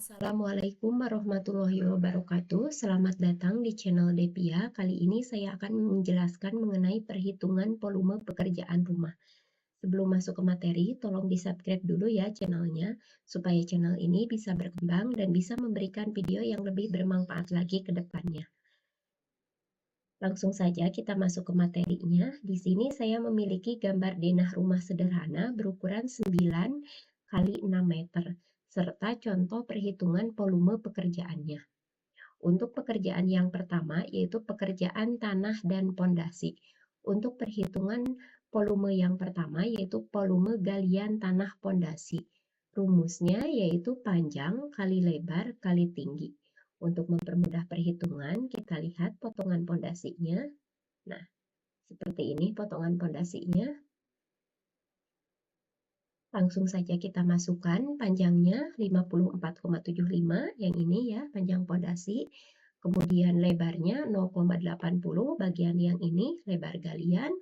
Assalamualaikum warahmatullahi wabarakatuh. Selamat datang di channel Devia. Kali ini saya akan menjelaskan mengenai perhitungan volume pekerjaan rumah. Sebelum masuk ke materi, tolong di-subscribe dulu ya channelnya, supaya channel ini bisa berkembang dan bisa memberikan video yang lebih bermanfaat lagi ke depannya. Langsung saja kita masuk ke materinya. Di sini saya memiliki gambar denah rumah sederhana berukuran 9 kali 6 meter, serta contoh perhitungan volume pekerjaannya. Untuk pekerjaan yang pertama, yaitu pekerjaan tanah dan pondasi. Untuk perhitungan volume yang pertama, yaitu volume galian tanah pondasi. Rumusnya yaitu panjang kali lebar kali tinggi. Untuk mempermudah perhitungan, kita lihat potongan pondasinya. Nah, seperti ini potongan pondasinya. Langsung saja kita masukkan panjangnya 54,75, yang ini ya, panjang pondasi. Kemudian lebarnya 0,80, bagian yang ini lebar galian.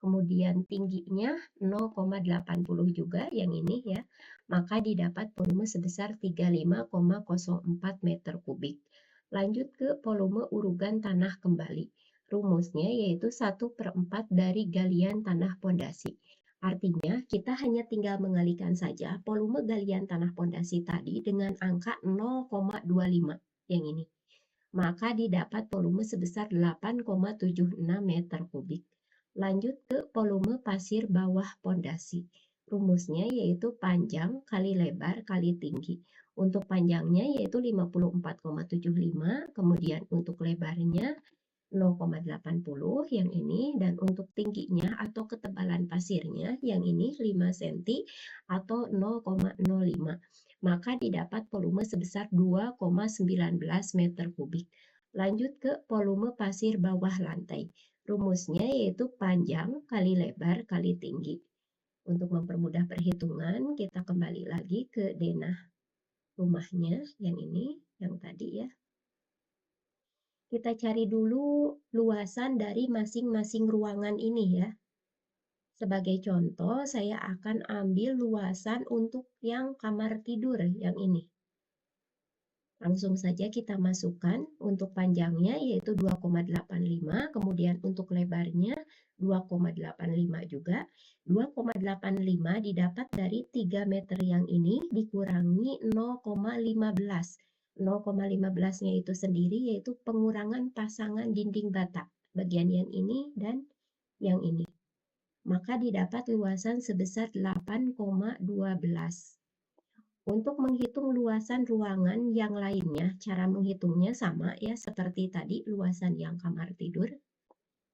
Kemudian tingginya 0,80 juga, yang ini ya. Maka didapat volume sebesar 35,04 meter kubik. Lanjut ke volume urugan tanah kembali. Rumusnya yaitu 1/4 dari galian tanah pondasi. Artinya, kita hanya tinggal mengalikan saja volume galian tanah pondasi tadi dengan angka 0,25, yang ini. Maka didapat volume sebesar 8,76 meter kubik. Lanjut ke volume pasir bawah pondasi. Rumusnya yaitu panjang kali lebar kali tinggi. Untuk panjangnya yaitu 54,75, kemudian untuk lebarnya 0,80 yang ini, dan untuk tingginya atau ketebalan pasirnya yang ini 5 cm atau 0,05. Maka didapat volume sebesar 2,19 meter kubik. Lanjut ke volume pasir bawah lantai. Rumusnya yaitu panjang kali lebar kali tinggi. Untuk mempermudah perhitungan, kita kembali lagi ke denah rumahnya yang ini, yang tadi ya. Kita cari dulu luasan dari masing-masing ruangan ini ya. Sebagai contoh, saya akan ambil luasan untuk yang kamar tidur yang ini. Langsung saja kita masukkan untuk panjangnya yaitu 2,85, kemudian untuk lebarnya 2,85 juga. 2,85 didapat dari 3 meter yang ini dikurangi 0,15. 0,15-nya itu sendiri yaitu pengurangan pasangan dinding bata, bagian yang ini dan yang ini. Maka didapat luasan sebesar 8,12. Untuk menghitung luasan ruangan yang lainnya, cara menghitungnya sama ya seperti tadi luasan yang kamar tidur.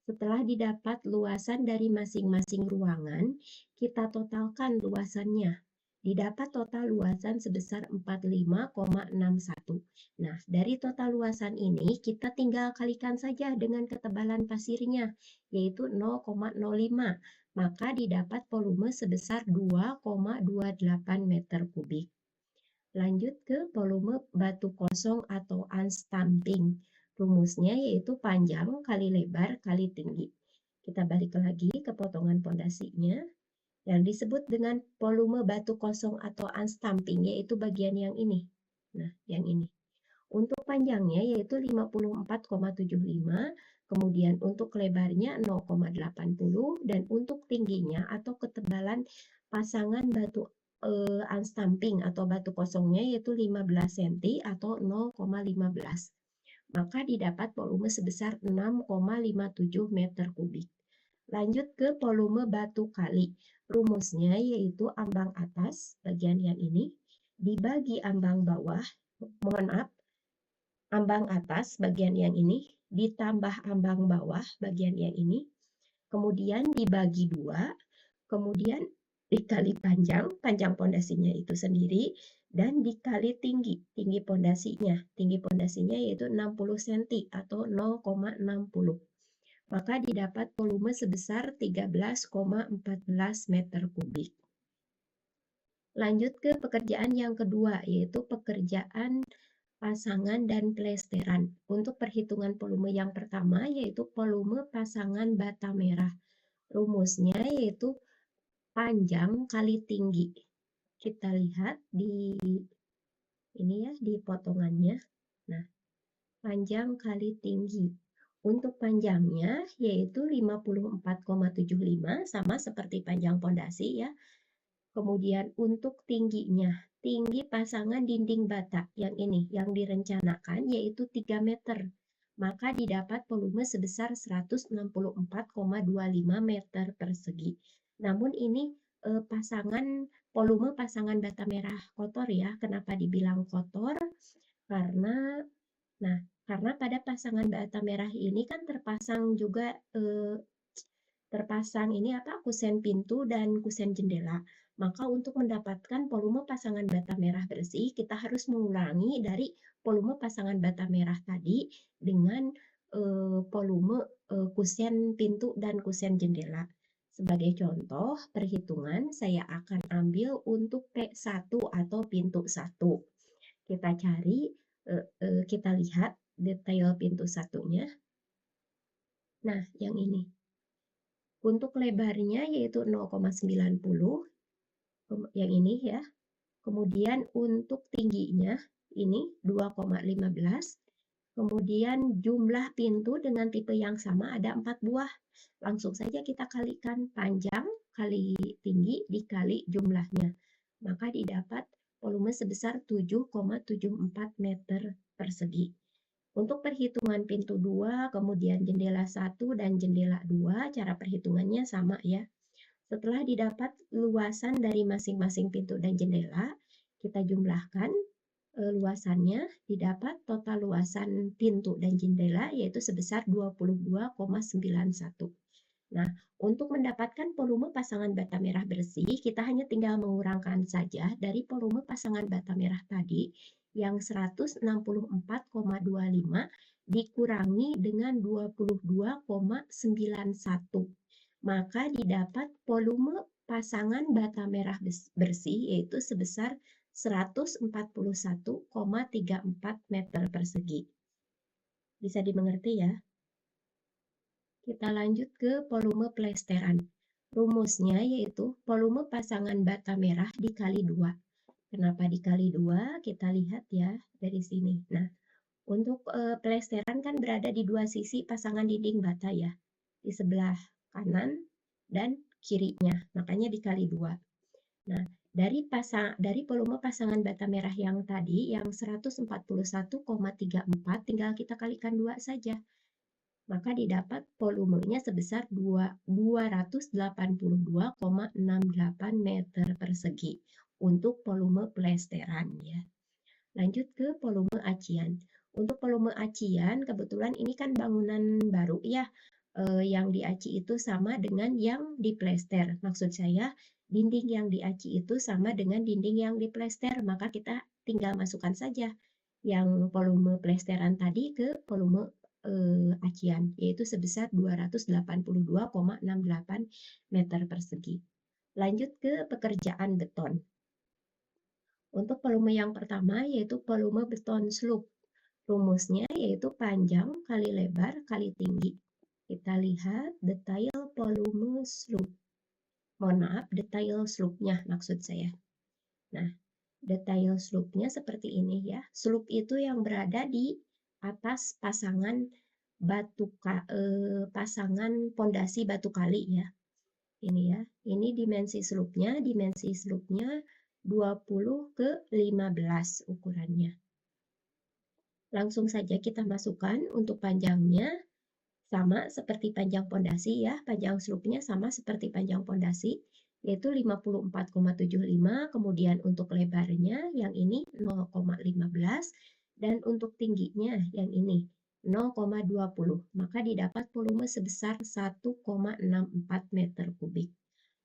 Setelah didapat luasan dari masing-masing ruangan, kita totalkan luasannya. Didapat total luasan sebesar 45,61. Nah, dari total luasan ini kita tinggal kalikan saja dengan ketebalan pasirnya, yaitu 0,05. Maka didapat volume sebesar 2,28 meter kubik. Lanjut ke volume batu kosong atau unstamping. Rumusnya yaitu panjang kali lebar kali tinggi. Kita balik lagi ke potongan pondasinya. Yang disebut dengan volume batu kosong atau unstamping yaitu bagian yang ini. Nah, yang ini. Untuk panjangnya yaitu 54,75, kemudian untuk lebarnya 0,80, dan untuk tingginya atau ketebalan pasangan batu unstamping atau batu kosongnya yaitu 15 cm atau 0,15. Maka didapat volume sebesar 6,57 meter kubik. Lanjut ke volume batu kali. Rumusnya yaitu ambang atas, bagian yang ini, dibagi ambang bawah, ambang atas, bagian yang ini, ditambah ambang bawah, bagian yang ini, kemudian dibagi 2, kemudian dikali panjang pondasinya itu sendiri, dan dikali tinggi pondasinya. Tinggi pondasinya yaitu 60 cm atau 0,60. Maka didapat volume sebesar 13,14 meter kubik. Lanjut ke pekerjaan yang kedua, yaitu pekerjaan pasangan dan plesteran. Untuk perhitungan volume yang pertama, yaitu volume pasangan bata merah. Rumusnya yaitu panjang kali tinggi. Kita lihat di Ini ya di potongannya. Nah, panjang kali tinggi. Untuk panjangnya yaitu 54,75 sama seperti panjang pondasi ya. Kemudian untuk tingginya, tinggi pasangan dinding bata yang ini, yang direncanakan yaitu 3 meter. Maka didapat volume sebesar 164,25 meter persegi. Namun ini volume pasangan bata merah kotor ya. Kenapa dibilang kotor? Karena pada pasangan bata merah ini kan terpasang juga kusen pintu dan kusen jendela. Maka untuk mendapatkan volume pasangan bata merah bersih, kita harus mengurangi dari volume pasangan bata merah tadi dengan volume kusen pintu dan kusen jendela. Sebagai contoh perhitungan, saya akan ambil untuk P1 atau pintu 1. Kita cari, kita lihat detail pintu satunya. Nah, yang ini. Untuk lebarnya yaitu 0,90, yang ini ya. Kemudian untuk tingginya ini 2,15. Kemudian jumlah pintu dengan tipe yang sama ada 4 buah. Langsung saja kita kalikan panjang kali tinggi dikali jumlahnya. Maka didapat volume sebesar 7,74 meter persegi. Untuk perhitungan pintu 2, kemudian jendela 1 dan jendela 2, cara perhitungannya sama ya. Setelah didapat luasan dari masing-masing pintu dan jendela, kita jumlahkan luasannya, didapat total luasan pintu dan jendela yaitu sebesar 22,91. Nah, untuk mendapatkan volume pasangan bata merah bersih, kita hanya tinggal mengurangkan saja dari volume pasangan bata merah tadi yang 164,25 dikurangi dengan 22,91. Maka didapat volume pasangan bata merah bersih yaitu sebesar 141,34 meter persegi. Bisa dimengerti ya? Kita lanjut ke volume plesteran. Rumusnya yaitu volume pasangan bata merah dikali 2. Kenapa dikali 2? Kita lihat ya dari sini. Nah, untuk plesteran kan berada di dua sisi pasangan dinding bata ya. Di sebelah kanan dan kirinya. Makanya dikali 2. Nah, dari volume pasangan bata merah yang tadi, yang 141,34, tinggal kita kalikan 2 saja. Maka didapat volumenya sebesar 282,68 meter persegi untuk volume plesteran ya. Lanjut ke volume acian. Untuk volume acian, kebetulan ini kan bangunan baru ya. Yang diaci itu sama dengan yang diplester. Maksud saya, dinding yang diaci itu sama dengan dinding yang diplester. Maka kita tinggal masukkan saja yang volume plesteran tadi ke volume acian, yaitu sebesar 282,68 meter persegi. Lanjut ke pekerjaan beton. Untuk volume yang pertama yaitu volume beton sloop. Rumusnya yaitu panjang kali lebar kali tinggi. Kita lihat detail volume sloop. Mohon maaf, detail sloopnya maksud saya. Nah, detail sloopnya seperti ini ya. Sloop itu yang berada di atas pasangan pondasi batu kali ya. Ini ya. Ini dimensi sloopnya 20 ke 15 ukurannya. Langsung saja kita masukkan untuk panjangnya sama seperti panjang pondasi ya. Panjang sloopnya sama seperti panjang pondasi yaitu 54,75, kemudian untuk lebarnya yang ini 0,15 dan untuk tingginya yang ini 0,20. Maka didapat volume sebesar 1,64 meter kubik.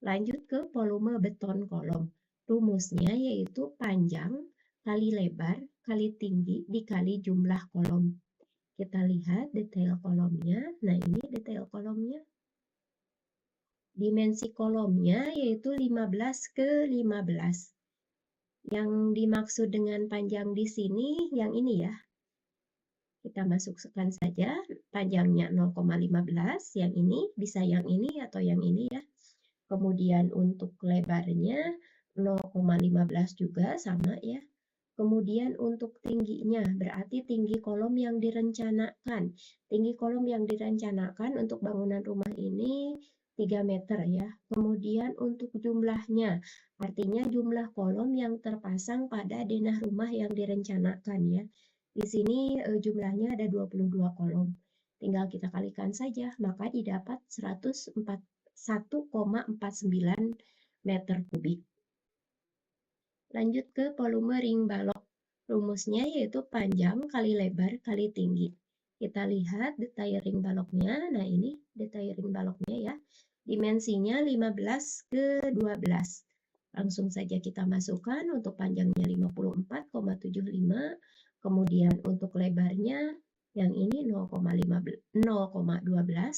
Lanjut ke volume beton kolom. Rumusnya yaitu panjang kali lebar kali tinggi dikali jumlah kolom. Kita lihat detail kolomnya. Nah, ini detail kolomnya. Dimensi kolomnya yaitu 15 ke 15. Yang dimaksud dengan panjang di sini yang ini ya. Kita masukkan saja panjangnya 0,15, yang ini bisa yang ini atau yang ini ya. Kemudian untuk lebarnya 0,15 juga sama ya. Kemudian untuk tingginya, berarti tinggi kolom yang direncanakan. Tinggi kolom yang direncanakan untuk bangunan rumah ini 3 meter ya. Kemudian untuk jumlahnya, artinya jumlah kolom yang terpasang pada denah rumah yang direncanakan ya. Di sini jumlahnya ada 22 kolom. Tinggal kita kalikan saja, maka didapat 1,49 meter kubik. Lanjut ke volume ring balok. Rumusnya yaitu panjang kali lebar kali tinggi. Kita lihat detail ring baloknya. Nah, ini detail ring baloknya ya. Dimensinya 15 ke 12. Langsung saja kita masukkan untuk panjangnya 54,75. Kemudian untuk lebarnya yang ini 0,12,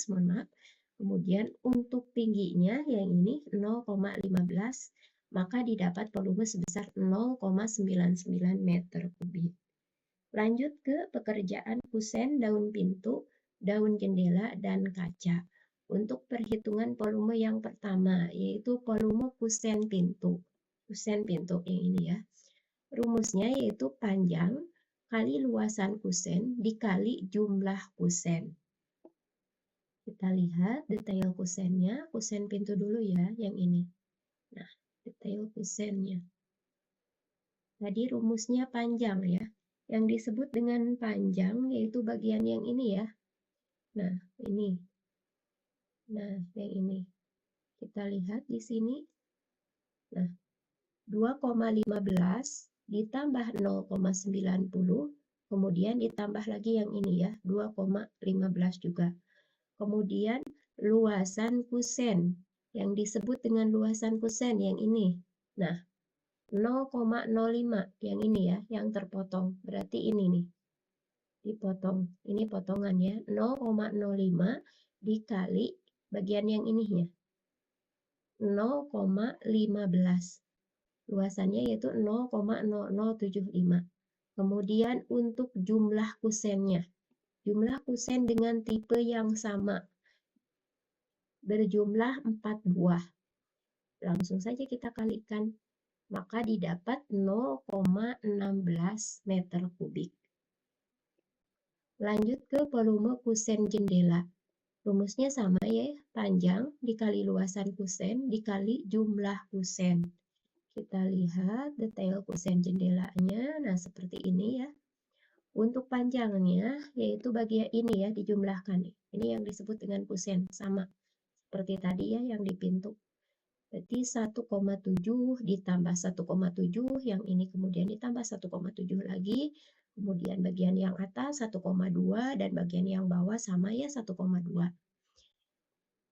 mohon maaf. Kemudian untuk tingginya yang ini 0,15, maka didapat volume sebesar 0,99 meter kubik. Lanjut ke pekerjaan kusen daun pintu, daun jendela, dan kaca. Untuk perhitungan volume yang pertama, yaitu volume kusen pintu. Kusen pintu yang ini ya. Rumusnya yaitu panjang kali luasan kusen dikali jumlah kusen. Kita lihat detail kusennya, kusen pintu dulu ya, yang ini. Nah, detail kusennya. Tadi rumusnya panjang ya. Yang disebut dengan panjang yaitu bagian yang ini ya. Nah, ini. Nah, yang ini. Kita lihat di sini. Nah, 2,15 ditambah 0,90, kemudian ditambah lagi yang ini ya, 2,15 juga. Kemudian luasan kusen, yang disebut dengan luasan kusen yang ini. Nah, 0,05 yang ini ya, yang terpotong. Berarti ini nih, dipotong. Ini potongannya 0,05 dikali bagian yang ini ya, 0,15. Luasannya yaitu 0,0075. Kemudian untuk jumlah kusennya. Jumlah kusen dengan tipe yang sama. Berjumlah 4 buah. Langsung saja kita kalikan. Maka didapat 0,16 meter kubik. Lanjut ke volume kusen jendela. Rumusnya sama ya, panjang dikali luasan kusen dikali jumlah kusen. Kita lihat detail kusen jendelanya. Nah, seperti ini ya. Untuk panjangnya, yaitu bagian ini ya, dijumlahkan. Ini yang disebut dengan kusen, sama. Seperti tadi ya, yang di pintu. Berarti 1,7 ditambah 1,7, yang ini kemudian ditambah 1,7 lagi. Kemudian bagian yang atas 1,2 dan bagian yang bawah sama ya 1,2.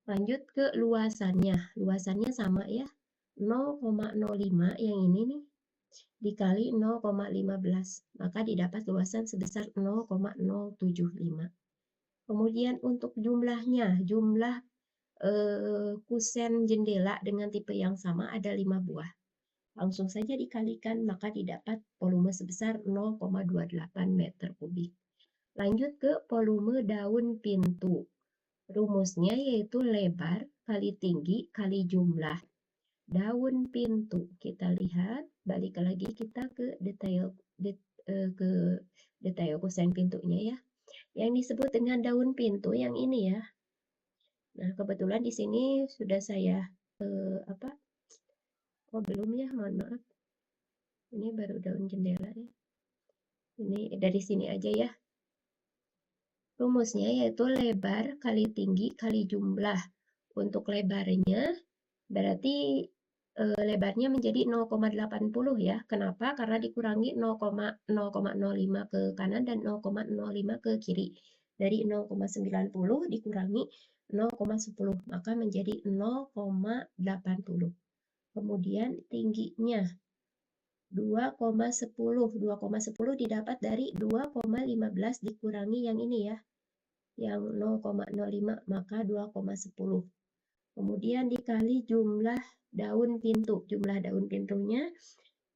Lanjut ke luasannya. Luasannya sama ya. 0,05 yang ini nih dikali 0,15, maka didapat luasan sebesar 0,075. Kemudian untuk jumlahnya, jumlah kusen jendela dengan tipe yang sama ada 5 buah. Langsung saja dikalikan, maka didapat volume sebesar 0,28 meter kubik. Lanjut ke volume daun pintu. Rumusnya yaitu lebar kali tinggi kali jumlah daun pintu. Kita lihat, balik lagi kita ke detail kusen pintunya ya. Yang disebut dengan daun pintu yang ini ya. Nah, kebetulan di sini sudah saya Oh, belum ya, mohon maaf. Ini baru daun jendela ya. Ini dari sini aja ya. Rumusnya yaitu lebar kali tinggi kali jumlah. Untuk lebarnya berarti lebarnya menjadi 0,80 ya. Kenapa? Karena dikurangi 0,05 ke kanan dan 0,05 ke kiri. Dari 0,90 dikurangi 0,10, maka menjadi 0,80. Kemudian tingginya 2,10. 2,10 didapat dari 2,15 dikurangi yang ini ya. Yang 0,05, maka 2,10. Kemudian dikali jumlah daun pintu. Jumlah daun pintunya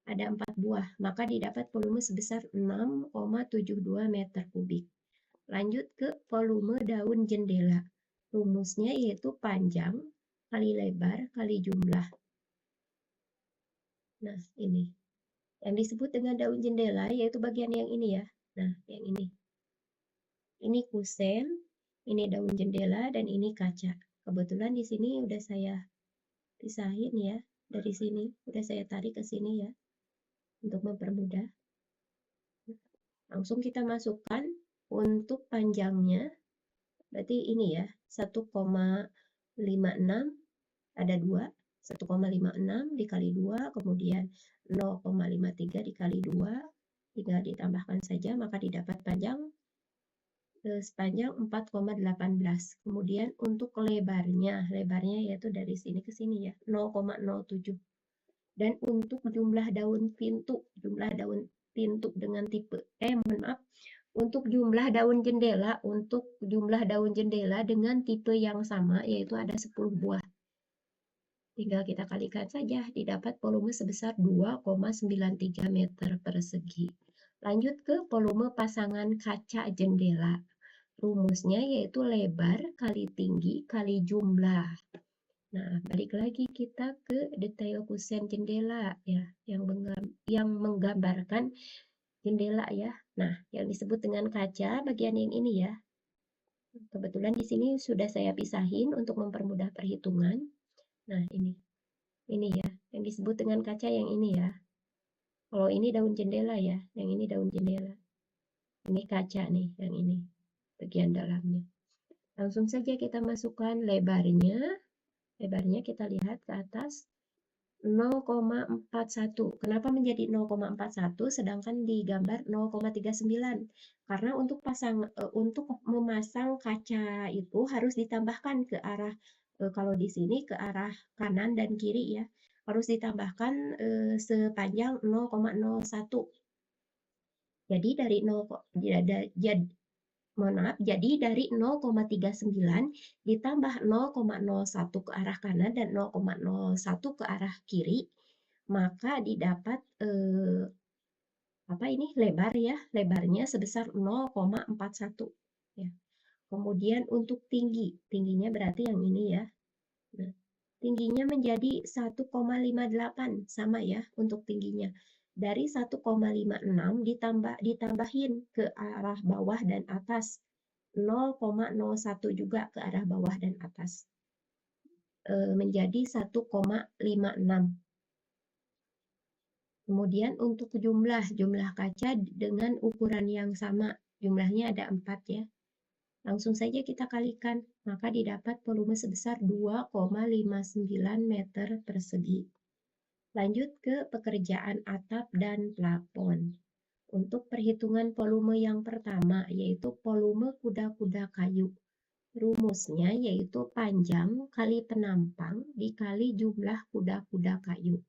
ada 4 buah, maka didapat volume sebesar 6,72 meter kubik. Lanjut ke volume daun jendela. Rumusnya yaitu panjang kali lebar kali jumlah. Nah, ini. Yang disebut dengan daun jendela yaitu bagian yang ini ya. Nah, yang ini. Ini kusen, ini daun jendela, dan ini kaca. Kebetulan di sini udah saya pisahin ya. Dari sini, udah saya tarik ke sini ya. Untuk mempermudah. Langsung kita masukkan untuk panjangnya. Berarti ini ya, 1,56 ada 2. 1,56 dikali 2, kemudian 0,53 dikali 2, tinggal ditambahkan saja, maka didapat panjang sepanjang 4,18. Kemudian untuk lebarnya yaitu dari sini ke sini ya, 0,07. Dan untuk jumlah daun pintu dengan tipe, mohon maaf, untuk jumlah daun jendela dengan tipe yang sama, yaitu ada 10 buah. Tinggal kita kalikan saja, didapat volume sebesar 2,93 meter persegi. Lanjut ke volume pasangan kaca jendela. Rumusnya yaitu lebar kali tinggi kali jumlah. Nah, balik lagi kita ke detail kusen jendela ya, yang menggambarkan jendela ya. Nah, yang disebut dengan kaca bagian yang ini ya. Kebetulan di sini sudah saya pisahin untuk mempermudah perhitungan. Nah, ini ya, yang disebut dengan kaca yang ini ya. Kalau ini daun jendela ya, yang ini daun jendela. Ini kaca nih, yang ini bagian dalamnya. Langsung saja kita masukkan lebarnya. Lebarnya kita lihat ke atas 0,41. Kenapa menjadi 0,41 sedangkan di gambar 0,39? Karena untuk memasang kaca itu harus ditambahkan ke arah kalau di sini ke arah kanan dan kiri ya. Harus ditambahkan sepanjang 0,01. Jadi dari 0, jadi dari 0,39 ditambah 0,01 ke arah kanan dan 0,01 ke arah kiri, maka didapat lebar ya, lebarnya sebesar 0,41 ya. Kemudian untuk tingginya berarti yang ini ya. Nah, tingginya menjadi 1,58 sama ya untuk tingginya. Dari 1,56 ditambahin ke arah bawah dan atas 0,01 juga ke arah bawah dan atas menjadi 1,56. Kemudian untuk jumlah kaca dengan ukuran yang sama, jumlahnya ada 4 ya. Langsung saja kita kalikan, maka didapat volume sebesar 2,59 meter persegi. Lanjut ke pekerjaan atap dan plafon. Untuk perhitungan volume yang pertama, yaitu volume kuda-kuda kayu. Rumusnya yaitu panjang kali penampang dikali jumlah kuda-kuda kayu.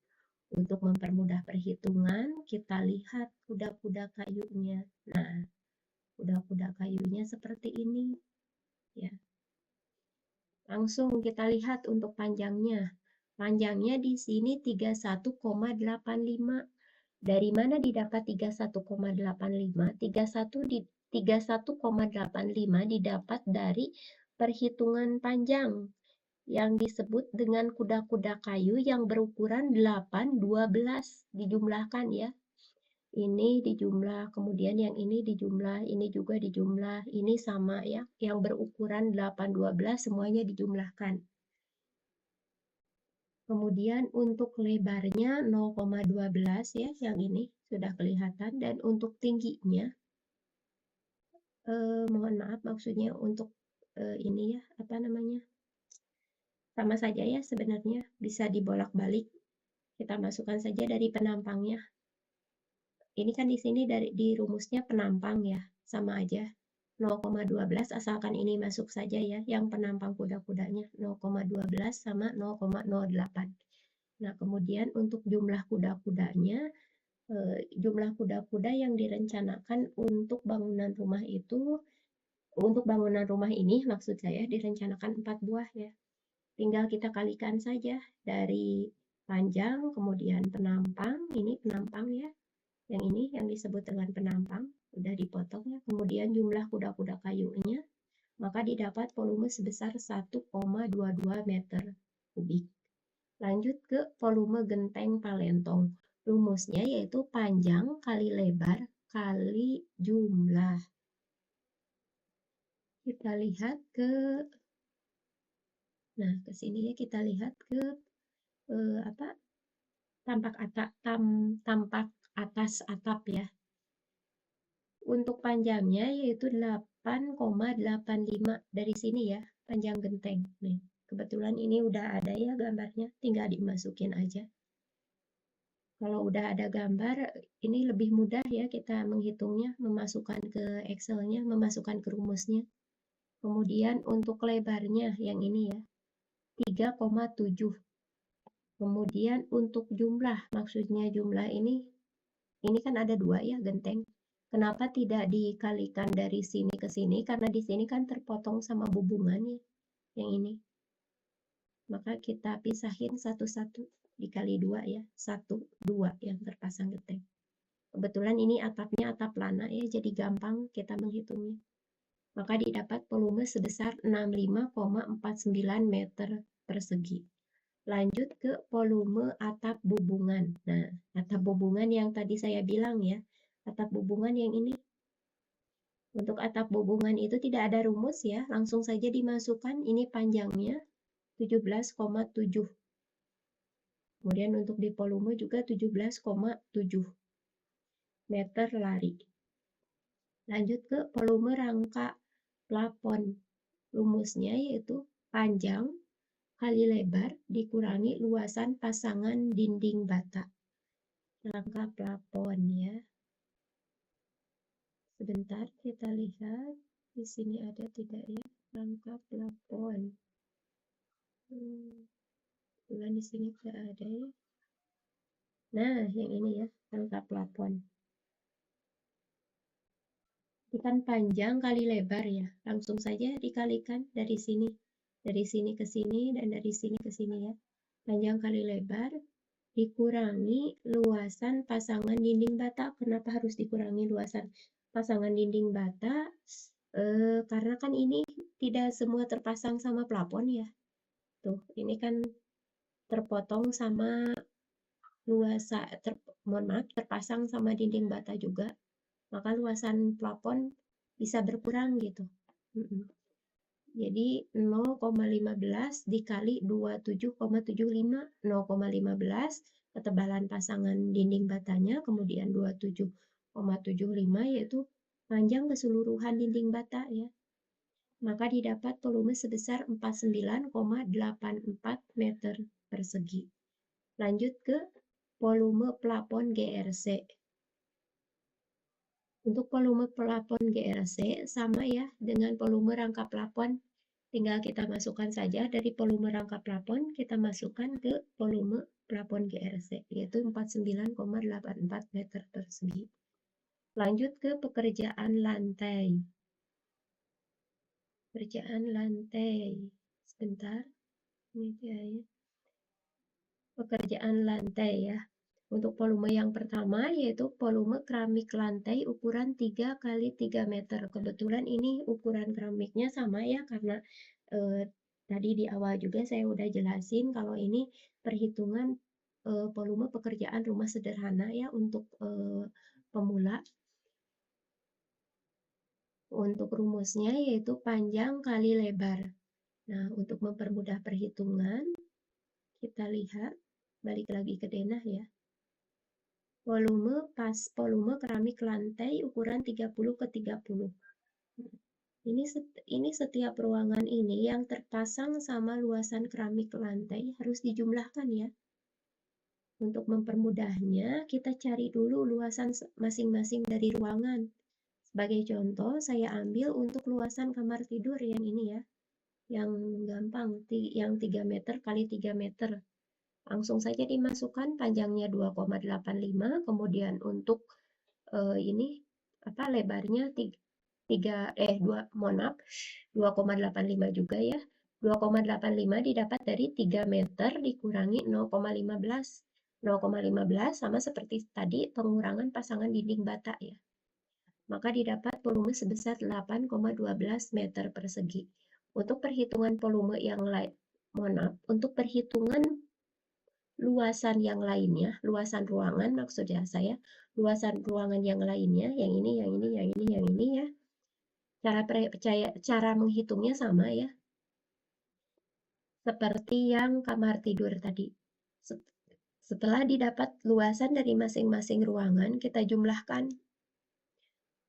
Untuk mempermudah perhitungan, kita lihat kuda-kuda kayunya. Nah, kuda-kuda kayunya seperti ini. Ya. Langsung kita lihat untuk panjangnya. Panjangnya di sini 31,85. Dari mana didapat 31,85? 31,85 didapat dari perhitungan panjang yang disebut dengan kuda-kuda kayu yang berukuran 8-12 dijumlahkan ya. Ini dijumlah, kemudian yang ini dijumlah, ini juga dijumlah, ini sama ya, yang berukuran 8-12 semuanya dijumlahkan. Kemudian untuk lebarnya 0,12 ya, yang ini sudah kelihatan, dan untuk tingginya, mohon maaf maksudnya untuk ini ya, sama saja ya sebenarnya, bisa dibolak-balik. Kita masukkan saja dari penampangnya. Ini kan di sini di rumusnya penampang ya, sama aja. 0,12 asalkan ini masuk saja ya, yang penampang kuda-kudanya 0,12 sama 0,08. Nah, kemudian untuk jumlah kuda-kudanya, jumlah kuda-kuda yang direncanakan untuk bangunan rumah itu, untuk bangunan rumah ini maksud saya direncanakan 4 buah ya. Tinggal kita kalikan saja dari panjang, kemudian penampang, ini penampang ya. Yang ini yang disebut dengan penampang, udah dipotong ya. Kemudian jumlah kuda-kuda kayunya, maka didapat volume sebesar 1,22 meter kubik. Lanjut ke volume genteng palentong. Rumusnya yaitu panjang kali lebar kali jumlah. Kita lihat ke, nah ke sini ya, kita lihat ke tampak atas atap ya. Untuk panjangnya yaitu 8,85 dari sini ya, panjang genteng. Nih, kebetulan ini udah ada ya gambarnya, tinggal dimasukin aja. Kalau udah ada gambar, ini lebih mudah ya kita menghitungnya, memasukkan ke Excel-nya, memasukkan ke rumusnya. Kemudian untuk lebarnya yang ini ya, 3,7. Kemudian untuk jumlah, maksudnya jumlah ini kan ada 2 ya genteng. Kenapa tidak dikalikan dari sini ke sini? Karena di sini kan terpotong sama bubungannya, yang ini. Maka kita pisahin satu-satu, dikali 2 ya, 1, 2 yang terpasang genteng. Kebetulan ini atapnya atap lana ya, jadi gampang kita menghitungnya. Maka didapat volume sebesar 65,49 meter persegi. Lanjut ke volume atap bubungan. Nah, atap bubungan yang tadi saya bilang ya, atap bubungan yang ini. Untuk atap bubungan itu tidak ada rumus ya, langsung saja dimasukkan. Ini panjangnya 17,7. Kemudian untuk di volume juga 17,7 meter lari. Lanjut ke volume rangka plafon. Rumusnya yaitu panjang kali lebar dikurangi luasan pasangan dinding bata. Rangka plafon ya. Sebentar kita lihat di sini ada tidak ya rangka plafon. Bulan di sini tidak ada ya. Nah, yang ini ya rangka plafon. Ini kan panjang kali lebar ya. Langsung saja dikalikan dari sini. Dari sini ke sini dan dari sini ke sini ya. Panjang kali lebar dikurangi luasan pasangan dinding bata. Kenapa harus dikurangi luasan pasangan dinding bata? Karena kan ini tidak semua terpasang sama plafon ya. Tuh, ini kan terpotong sama terpasang sama dinding bata juga. Maka luasan plafon bisa berkurang gitu. Jadi 0,15 dikali 27,75, 0,15 ketebalan pasangan dinding batanya, kemudian 27,75 yaitu panjang keseluruhan dinding bata ya. Maka didapat volume sebesar 49,84 meter persegi. Lanjut ke volume plafon GRC. Untuk volume plafon GRC sama ya dengan volume rangka plafon. Tinggal kita masukkan saja dari volume rangka plafon, kita masukkan ke volume plafon GRC, yaitu 49,84 meter persegi. Lanjut ke pekerjaan lantai. Pekerjaan lantai. Sebentar. Ini dia ya. Pekerjaan lantai ya. Untuk volume yang pertama yaitu volume keramik lantai ukuran 3 kali 3 meter. Kebetulan ini ukuran keramiknya sama ya karena tadi di awal juga saya udah jelasin kalau ini perhitungan volume pekerjaan rumah sederhana ya untuk pemula. Untuk rumusnya yaitu panjang kali lebar. Nah, untuk mempermudah perhitungan, kita lihat, balik lagi ke denah ya. Volume keramik lantai ukuran 30 ke 30. Ini setiap ruangan ini yang terpasang sama luasan keramik lantai harus dijumlahkan ya. Untuk mempermudahnya, kita cari dulu luasan masing-masing dari ruangan. Sebagai contoh, saya ambil untuk luasan kamar tidur yang ini ya. Yang gampang, yang 3 meter kali 3 meter. Langsung saja dimasukkan panjangnya 2,85, kemudian untuk ini lebarnya 2,85 juga ya. 2,85 didapat dari 3 meter dikurangi 0,15. 0,15 sama seperti tadi pengurangan pasangan dinding bata ya. Maka didapat volume sebesar 8,12 meter persegi. Untuk perhitungan volume yang lain, untuk perhitungan luasan yang lainnya, luasan ruangan maksudnya saya, luasan ruangan yang lainnya, yang ini, yang ini, yang ini, yang ini ya. Cara menghitungnya sama ya, seperti yang kamar tidur tadi. Setelah didapat luasan dari masing-masing ruangan, kita jumlahkan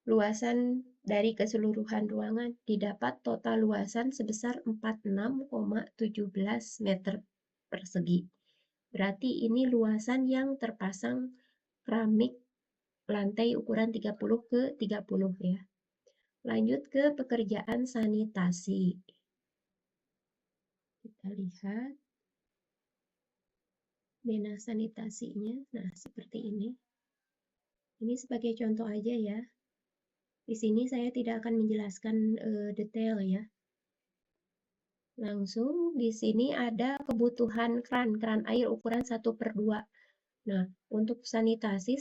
luasan dari keseluruhan ruangan, didapat total luasan sebesar 46,17 meter persegi. Berarti ini luasan yang terpasang keramik lantai ukuran 30 ke 30 ya. Lanjut ke pekerjaan sanitasi. Kita lihat bena sanitasinya. Nah, seperti ini. Ini sebagai contoh aja ya. Di sini saya tidak akan menjelaskan detail ya. Langsung di sini ada kebutuhan keran air ukuran 1/2. Nah, untuk sanitasi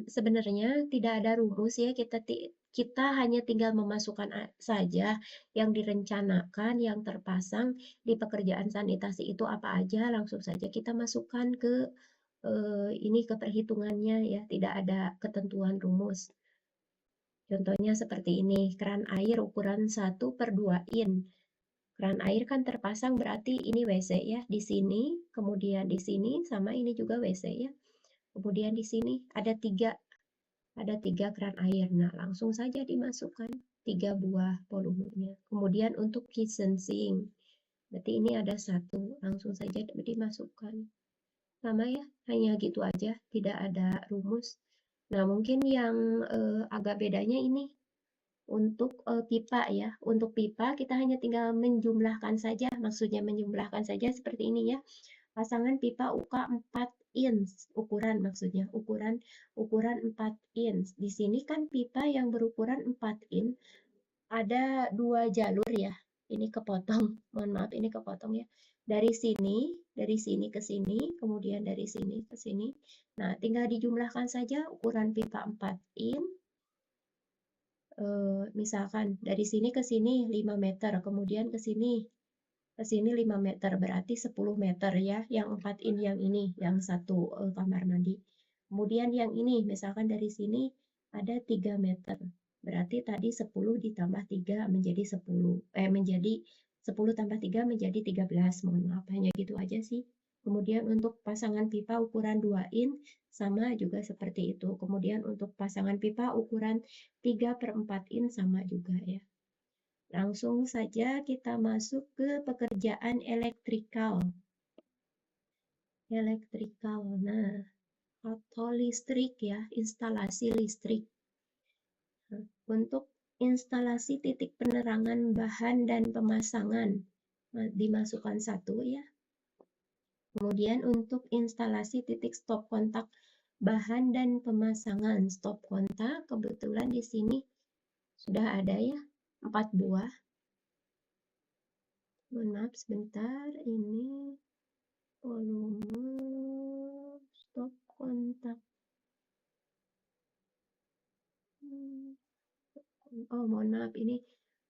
sebenarnya tidak ada rumus ya, kita hanya tinggal memasukkan saja yang direncanakan, yang terpasang di pekerjaan sanitasi itu apa aja, langsung saja kita masukkan ke ini ke perhitungannya ya, tidak ada ketentuan rumus. Contohnya seperti ini, keran air ukuran 1/2 in. Keran air kan terpasang berarti ini WC ya, di sini, kemudian di sini, sama ini juga WC ya. Kemudian di sini ada tiga keran air. Nah, langsung saja dimasukkan 3 buah volumenya. Kemudian untuk kitchen sink, berarti ini ada 1, langsung saja dimasukkan. Sama ya, hanya gitu aja, tidak ada rumus. Nah, mungkin yang agak bedanya ini untuk pipa ya. Untuk pipa kita hanya tinggal menjumlahkan saja, maksudnya menjumlahkan saja seperti ini ya. Pasangan pipa UK 4 inch ukuran, maksudnya ukuran 4 inch. Di sini kan pipa yang berukuran 4 inch ada 2 jalur ya. Ini kepotong, mohon maaf ini kepotong ya. Dari sini ke sini, kemudian dari sini ke sini. Nah, tinggal dijumlahkan saja ukuran pipa 4 inch. Misalkan dari sini ke sini 5 meter, kemudian ke sini 5 meter, berarti 10 meter ya, yang 4 in yang ini, yang satu kamar mandi. Kemudian yang ini, misalkan dari sini ada 3 meter, berarti tadi 10 ditambah 3 menjadi 10, menjadi 10 tambah 3 menjadi 13, mohon maaf, hanya gitu aja sih. Kemudian untuk pasangan pipa ukuran 2 in, sama juga seperti itu. Kemudian untuk pasangan pipa ukuran 3/4 in, sama juga ya. Langsung saja kita masuk ke pekerjaan elektrikal. Nah, atau listrik ya, instalasi listrik. Nah, untuk instalasi titik penerangan bahan dan pemasangan, dimasukkan 1 ya. Kemudian untuk instalasi titik stop kontak bahan dan pemasangan, stop kontak kebetulan di sini sudah ada ya, 4 buah. Mohon maaf sebentar, ini volume stop kontak. Oh, mohon maaf, ini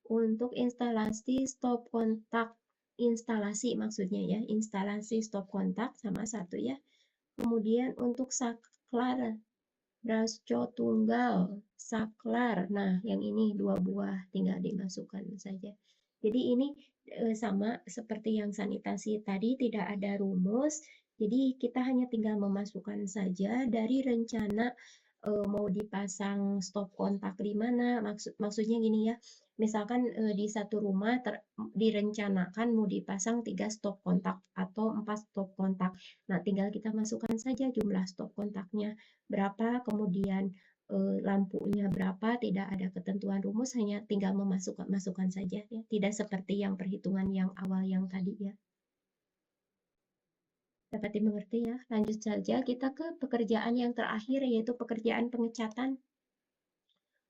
untuk instalasi stop kontak, instalasi maksudnya ya, instalasi stop kontak sama 1 ya. Kemudian untuk saklar brasco tunggal, saklar, nah yang ini 2 buah, tinggal dimasukkan saja. Jadi ini sama seperti yang sanitasi tadi, tidak ada rumus, jadi kita hanya tinggal memasukkan saja dari rencana mau dipasang stop kontak di mana, maksudnya gini ya, misalkan di satu rumah direncanakan mau dipasang 3 stop kontak atau 4 stop kontak. Nah, tinggal kita masukkan saja jumlah stop kontaknya berapa, kemudian lampunya berapa, tidak ada ketentuan rumus, hanya tinggal masukkan saja ya, tidak seperti yang perhitungan yang awal yang tadi ya. Dapat dimengerti ya. Lanjut saja kita ke pekerjaan yang terakhir, yaitu pekerjaan pengecatan.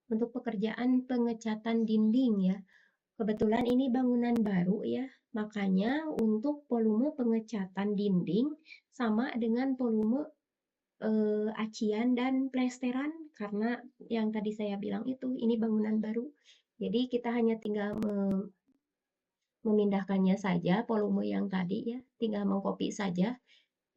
Untuk pekerjaan pengecatan dinding ya, kebetulan ini bangunan baru ya, makanya untuk volume pengecatan dinding sama dengan volume acian dan plesteran, karena yang tadi saya bilang itu, ini bangunan baru. Jadi kita hanya tinggal memindahkannya saja, volume yang tadi ya, tinggal mengcopy saja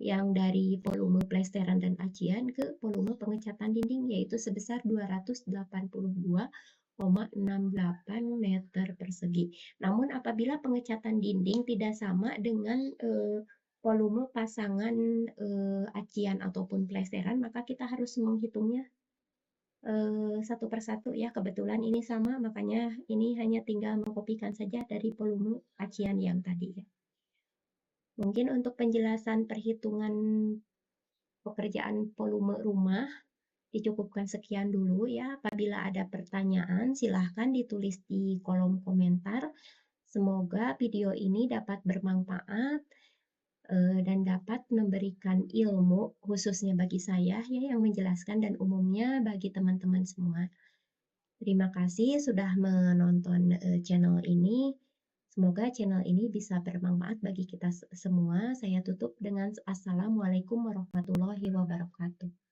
yang dari volume plesteran dan acian ke volume pengecatan dinding, yaitu sebesar 282,68 meter persegi. Namun apabila pengecatan dinding tidak sama dengan volume pasangan acian ataupun plesteran, maka kita harus menghitungnya satu persatu ya. Kebetulan ini sama, makanya ini hanya tinggal mengkopikan saja dari volume acian yang tadi ya. Mungkin untuk penjelasan perhitungan pekerjaan volume rumah dicukupkan sekian dulu ya. Apabila ada pertanyaan, silahkan ditulis di kolom komentar. Semoga video ini dapat bermanfaat dan dapat memberikan ilmu khususnya bagi saya ya, yang menjelaskan, dan umumnya bagi teman-teman semua. Terima kasih sudah menonton channel ini. Semoga channel ini bisa bermanfaat bagi kita semua. Saya tutup dengan Assalamualaikum warahmatullahi wabarakatuh.